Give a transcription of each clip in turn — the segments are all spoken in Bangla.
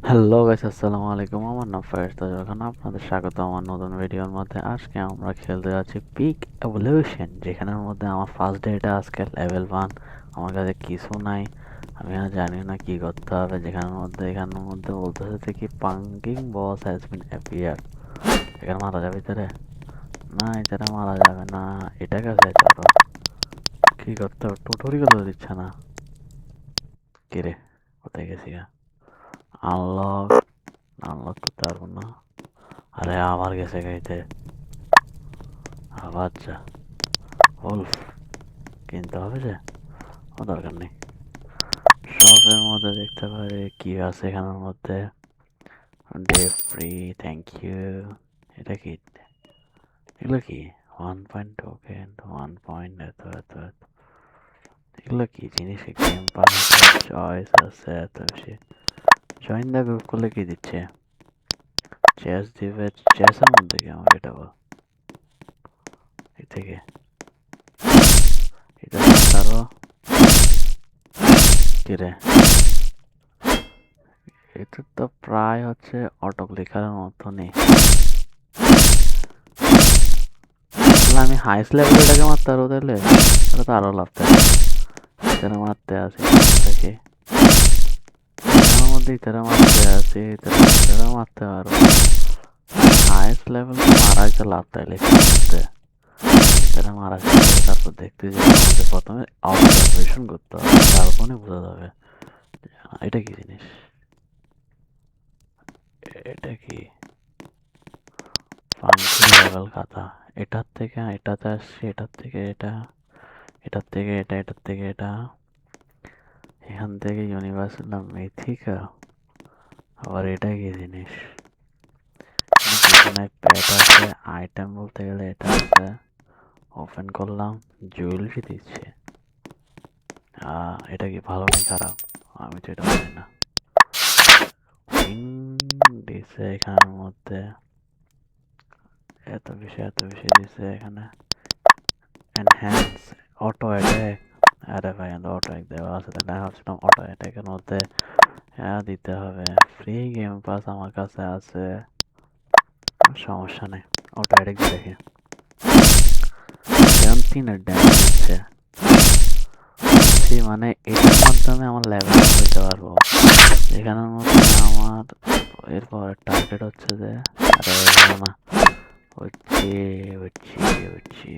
হ্যালো গাইস, আসসালামু আলাইকুম। আমার নাম ফায়াজ যখন আপনাদের স্বাগত আমার নতুন ভিডিওর মধ্যে। আজকে আমরা খেলতে যাচ্ছি পিক এভলিউশন, যেখানের মধ্যে আমার ফার্স্ট ডেটা আজকে লেভেল 1। আমার কাছে কিছু নাই, আমি আর জানি না কি করতে হবে। এখানের মধ্যে বলতেছে কি পাঙ্কিং বস হ্যাজ বিন অ্যাপিয়ার। এখানে মারা যাবে ভিতরে? না, এটারে মারা যাবে না। এটা কাছে চলো, কি করতে হবে? টিউটোরিয়াল দিচ্ছে না। কিরে, কোথায় গেছি? আনলক আনলক করতে পারবো না। আরে আবার গেছে গাইতে, আবার যা উলফ কিনতে হবে যে, ও দরকার নেই। শপের মধ্যে দেখতে পারি কি আছে এখানের মধ্যে। Day free, thank you. এটা কি? এগুলো কি? 1 পয়েন্ট টোকেন, 1 পয়েন্ট, এত এত এত। এগুলো কি জিনিস? গেম পাস চয়েস আছে এত বেশি। জয়েন দ্য গ্রুপ করলে কি দিচ্ছে? চেস দিবে। চেসের মধ্যে কি আমাকে এটা বল। এ থেকে এটা আরো কি রে? এটা তো প্রায় হচ্ছে অটো ক্লিকার মতনই। আমি হাইস্ট লেভেলটাকে মারতে পারবো তাহলে? তাহলে তো আরো লাভ থাকে। ইতারা মারতে আসি থেকে এটার মধ্যে ইতারা মারতে আসি, ইতারা মারতে পারবো। হাইস্ট লেভেল মারা একটা লাভ তাইলে করতে। ইতারা মারা শিখে তারপর দেখতে যে আমাদের প্রথমে অবজারভেশন করতে হবে, তারপরে বোঝা যাবে। এটা কি জিনিস? এটা কি? ফাংশন লেভেল খাতা। এটার থেকে এটাতে আসছে, এটার থেকে এটা, এটার থেকে এটা, এটার থেকে এটা, এখান থেকে ইউনিভার্সাল না মিথিকা। আবার এটা কি জিনিস? পিছনে প্যাড আছে, আইটেম বলতে গেলে এটা আছে। ওপেন করলাম, জুয়েলারি দিচ্ছে। এটা কি ভালো নাকি খারাপ? আমি তো এটা জানি না। দিছে এখানের মধ্যে, এত বেশি দিছে এখানে। Enhance auto attack. আরে ভাই, অটো অ্যাটাক দেওয়া আছে, তাহলে আমি ভাবছিলাম অটো অ্যাটাকের মধ্যে হ্যাঁ দিতে হবে। ফ্রি গেম পাস আমার কাছে আছে, সমস্যা নেই। অটো অ্যাটাক দেখি। 17 ড্যামেজ দিচ্ছে। মানে এটার মাধ্যমে আমার লেভেল আপ হইতে পারবো। এখানের মধ্যে আমার এরপর টার্গেট হচ্ছে যে, আরে না, হচ্ছে হচ্ছে হচ্ছে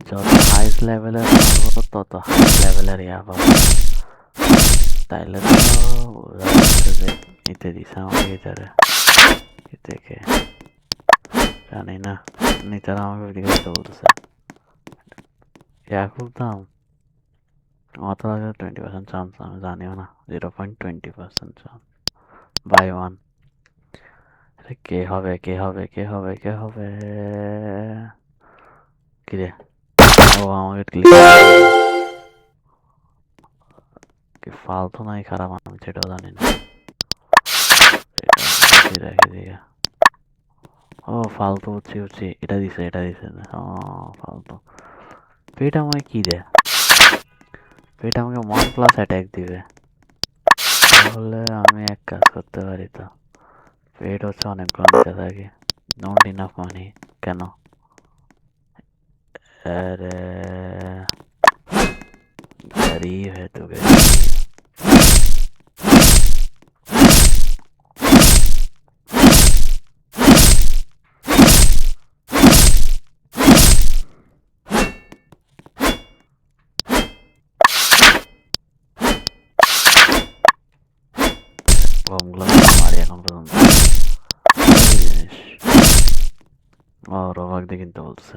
যত হাইস্ট লেভেলের মারবো তত হাইস্ট লেভেলের ইয়া পাবো। তাইলে তো বোঝা যাচ্ছে যে নিতে দিছে আমাকে এটারে। এ থেকে জানি না, নিতারা আমাকে ভিডিও করতে বলতেছে। ইয়া খুলতাম, মাত্র 20% চান্স, আমি জানিও না। 0.20% চান্স, বাই ওয়ান। কে হবে কে হবে কে হবে কে হবে? কিরে, ও আমাকে ক্লিক কি ফালতু নাই খারাপ, আমি সেটাও জানি না। দেখি দিকে, ও ফালতু উঠছি এটা দিছে না। ও ফালতু। পেট আমাকে কি দেয়? পেট আমাকে 1+ অ্যাটাক দিবে। তাহলে আমি এক কাজ করতে পারি তো। পেট হচ্ছে অনেকগুলো নিতে থাকি। নট ইনাফ মানি কেন? अरे गरीब है तो गरीब। বমগুলো মারি এখন পর্যন্ত। এই জিনিস অবাক দিয়ে কিনতে বলছে।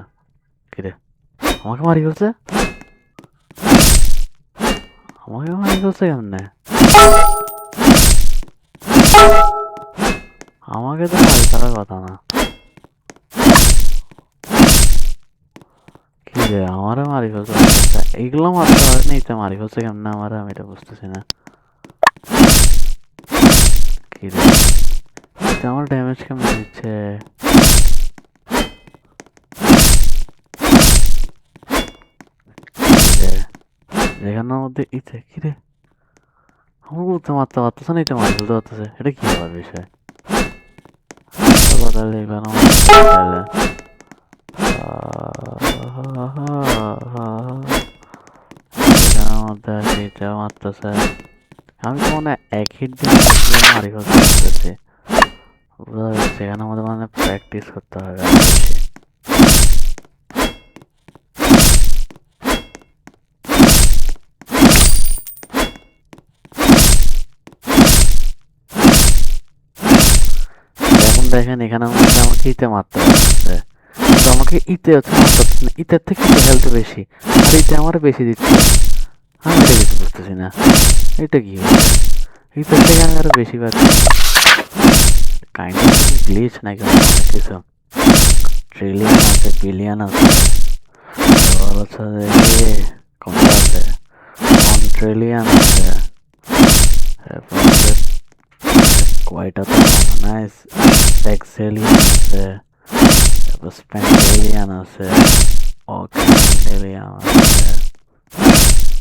কিরে, আমাকে মারি ফেলছে? আমাকে মারি ফেলছে কেমনে? আমাকে তো মারি ফেলার কথা না। কিরে, আমারও মারি ফেলছে? এইগুলো মারতে পারেনি, তো মারি ফেলছে কেমনে আমারে? আমি এটা বুঝতেছি না। কিরে, এটা আমার ড্যামেজ কেমন দিচ্ছে? কিরে, যেখানের মধ্যে ইচ্ছে, কিরে আমাকে উঠতে মারতে পারতেছে না, ইতে মারি ফেলতে পারতেছে, এটা কি হওয়ার বিষয়? কথা লিখলাম আমার ছেলে। এখানের মধ্যে আছে, এটা মারতেছে। আমি তো মানে এক হিট দিয়ে মারি ফেলতে পারতেছি। বোঝা যাচ্ছে এখানে আমাদের মানে প্র্যাকটিস করতে হবে আরো বেশি। এখন দেখেন এখানে মধ্যে আমাকে ইতে মারতে পারতেছে, কিন্তু আমাকে ইতে হচ্ছে মারতে পারতেছে না, ইতের থেকে ইতে হেলথ বেশি, আর ইতে আমার বেশি দিচ্ছে। আমি এটা কিছু বুঝতেছি না, এটা কি হচ্ছে? ইতের থেকে আমি আরো বেশি পাচ্ছি। কাইন্ড অফ গ্লিচ নাকি অন্য কিছু। ট্রিলিয়ন আছে, বিলিয়ন আছে, আবার হচ্ছে যে কোনটা আছে, 1 ট্রিলিয়ন আছে, এরপর আছে কয়টা তো নাইস, এক্সেলিয়ন আছে, তারপর স্প্যান্ডেলিয়ান আছে, অক্যান্ডেলিয়ান আছে।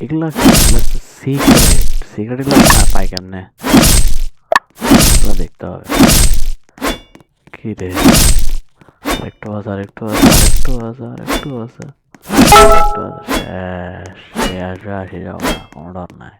এগুলো সিক্রেট, সিক্রেট এগুলো পাই কেমনে? এগুলো দেখতে হবে। কি রে, আরেকটু আছে, আরেকটু আছে, আরেকটু আছে, আরেকটু আছে, আরেকটু আছে, শেষ। সে আসবে, আসে যাবো না, কোনো ডর নাই।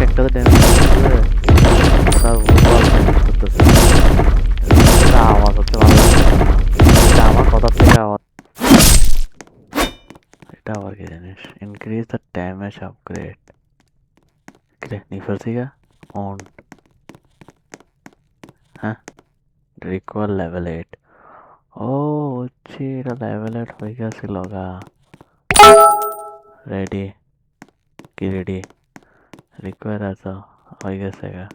একটা ড্যামেজ করতেছে, তার ওভার ড্যামেজ করতেছে। এটা আওয়াজ হচ্ছে ভালো লাগতেছে না, এটা আমার কথা থেকে আওয়াজ। এটা আবার কি জিনিস? Increase the damage upgrade. কিরে নিফার থেকে অন, হ্যাঁ, রিকোয়ার লেভেল 8। ও হচ্ছে এটা লেভেল 8 হয়ে গেছিল গা। রেডি, কি রেডি? রিকোয়ার আছে, হয়ে গেছে গা।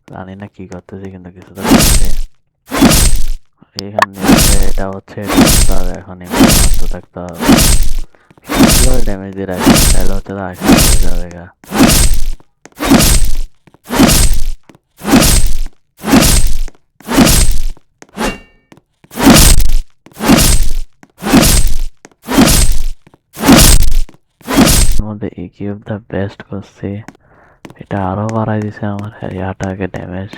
জানি না কি করতেছি, কিন্তু কিছু তো করছে। এখানে এটা হচ্ছে, এটা করতে হবে এখন, এখানে মারতে থাকতে হবে। কিভাবে ড্যামেজ দিয়ে রাখি, তাহলে হচ্ছে তো আশা হয়ে যাবে গা। মধ্যে ইকিউব দ্য বেস্ট করছি, এটা আরো বাড়াই দিছে আমার ইয়াটাকে ড্যামেজ।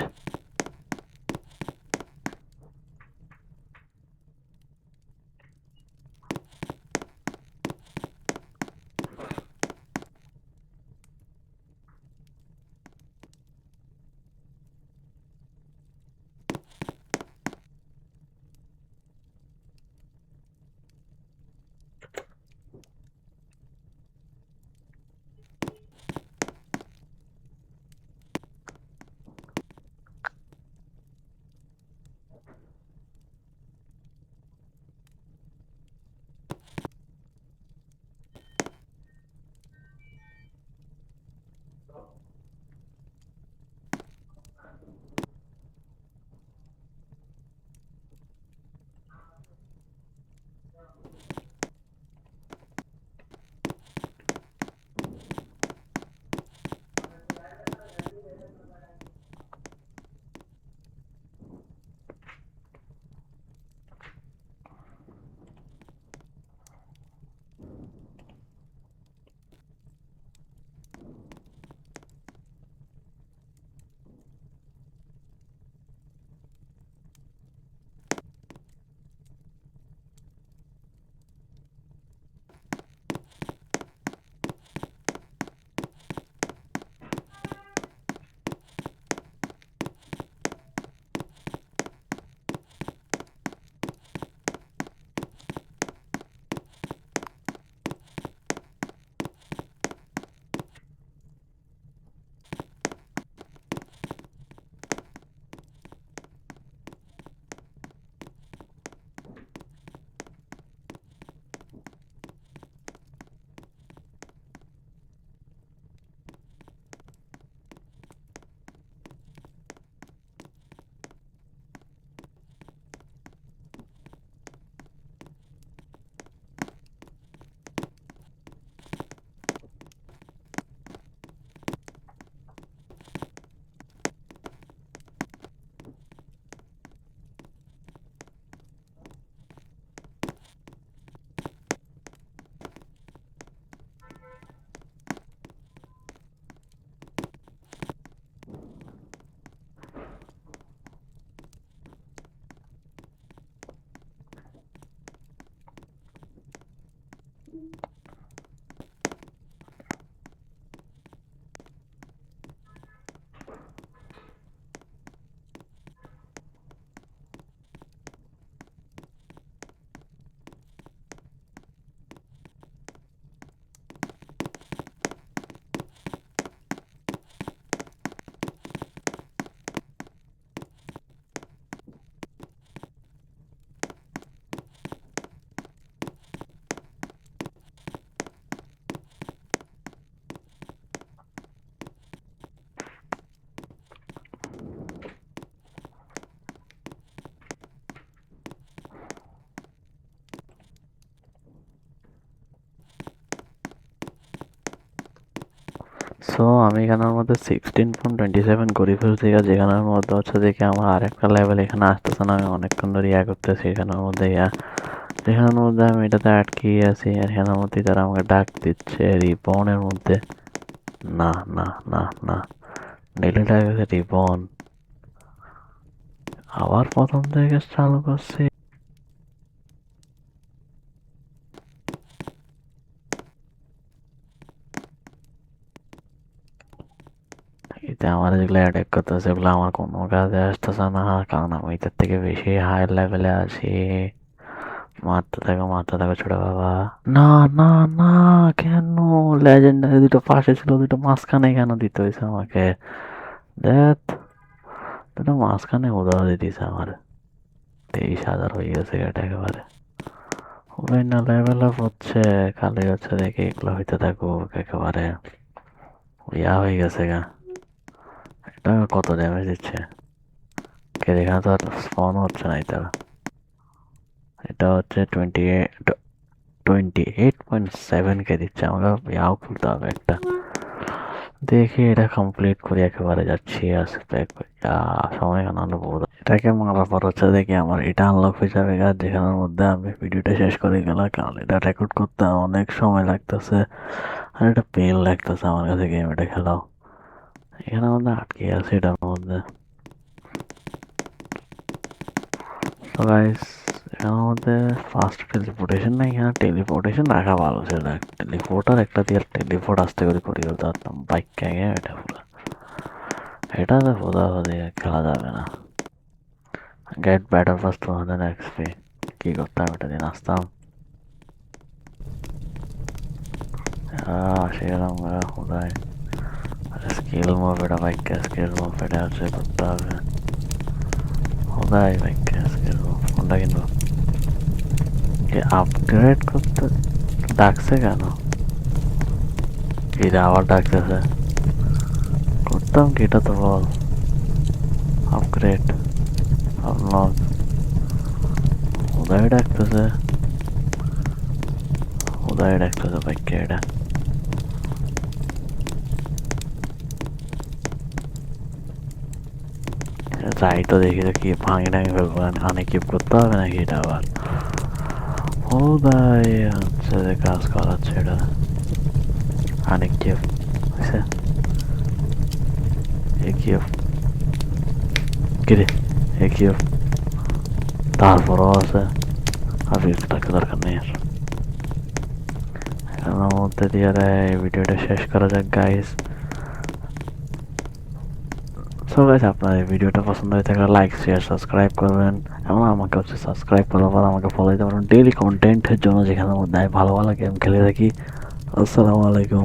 সো আমি এখানের মধ্যে 16.27 করে ফেলছি, যেখানের মধ্যে হচ্ছে দেখি আমার আরেকটা লেভেল এখানে আসতেছে না। আমি অনেকক্ষণ ধরে করতেছি এখানের মধ্যে যেখানের মধ্যে আমি এটাতে আটকে আছি, আর এখানের মধ্যে তারা আমাকে ডাক দিচ্ছে রিবনের মধ্যে। না না না না, ডিলিট হয়ে গেছে রিবন। আবার প্রথম থেকে চালু করছি। এতে আমার যেগুলো অ্যাটাক করতেছে সেগুলো আমার কোনো কাজে আসতেছে না, কারণ আমি এটার থেকে বেশি হাই লেভেলে আছি। মারতে থাকো ছোট বাবা। না না না, কেন লেজেন্ডারি দুটো পাশে ছিল, দুটো মাঝখানে কেন দিতে হয়েছে আমাকে? দেখ, দুটো মাঝখানে উদাহ দিতেছে আমার। 23,000 হয়ে গেছে এটা একেবারে। ওই না লেভেল আপ হচ্ছে, খালি হচ্ছে দেখি এগুলো হইতে থাকুক একেবারে। হয়ে গেছে গা। এটা কত ড্যামেজ দিচ্ছে? কে এখানে তো আর স্পন হচ্ছে না এটা। এটা হচ্ছে 28.7 কে দিচ্ছে। আমাকে খুলতে হবে একটা। দেখি এটা কমপ্লিট করে একেবারে যাচ্ছি আস্তে। সময় কেন বহুত। এটাকে মারার পর হচ্ছে দেখি আমার এটা আনলক হয়ে যাবে, যেখানের মধ্যে আমি ভিডিওটা শেষ করে গেলাম, কারণ এটা রেকর্ড করতে অনেক সময় লাগতেছে আর এটা পেন লাগতেছে আমার কাছে গেম এটা খেলাও। এখানে মধ্যে আটকে আছে এটার মধ্যে। তো গাইস, এখানের মধ্যে ফাস্ট টেলিপোর্টেশন না, এখানে টেলিপোর্টেশন রাখা ভালো ছিল। টেলিপোর্টার একটা দিয়ে টেলিপোর্ট আসতে করে করতে পারতাম। বাইক ক্যাঙে এটা পুরো, এটা তো বোধা দিয়ে খেলা যাবে না। Get batter first 200 XP. কি করতাম এটা দিয়ে আসতাম। সেরকম কোথায় স্কিল মুভ, এটা বাইককে স্কিল মুভ এটা হচ্ছে করতে হবে। কোথায় বাইককে স্কিল মুভ কোনটা কিনবো? আপগ্রেড করতে ডাকছে কেন? এটা আবার ডাকতেছে। করতাম কি এটা তো বল। আপগ্রেড আনলক কোথায় ডাকতেছে? কোথায় ডাকতেছে বাইককে এটা? যাই তো দেখি তো কি ভাঙি টাঙি ফেলবো, আনইকিপ করতে হবে নাকি এটা আবার? ও ভাই হচ্ছে যে কাজ করাচ্ছে এটা আনইকিপ হয়েছে। একিপ কিরে, একিপ তারপরও আছে। আর টাকা দরকার নেই আর। এর মধ্যে দিয়ে এই ভিডিওটা শেষ করা যাক গাইস। সো গাইস, আপনার এই ভিডিওটা পছন্দ হয়ে থাকলে লাইক শেয়ার সাবস্ক্রাইব করবেন, এবং আমাকে হচ্ছে সাবস্ক্রাইব করার পর আমাকে ফলো দিতে পারেন ডেইলি কন্টেন্টের জন্য, যেখানে মধ্যে আমি ভালো ভালো গেম খেলে থাকি। আসসালামু আলাইকুম।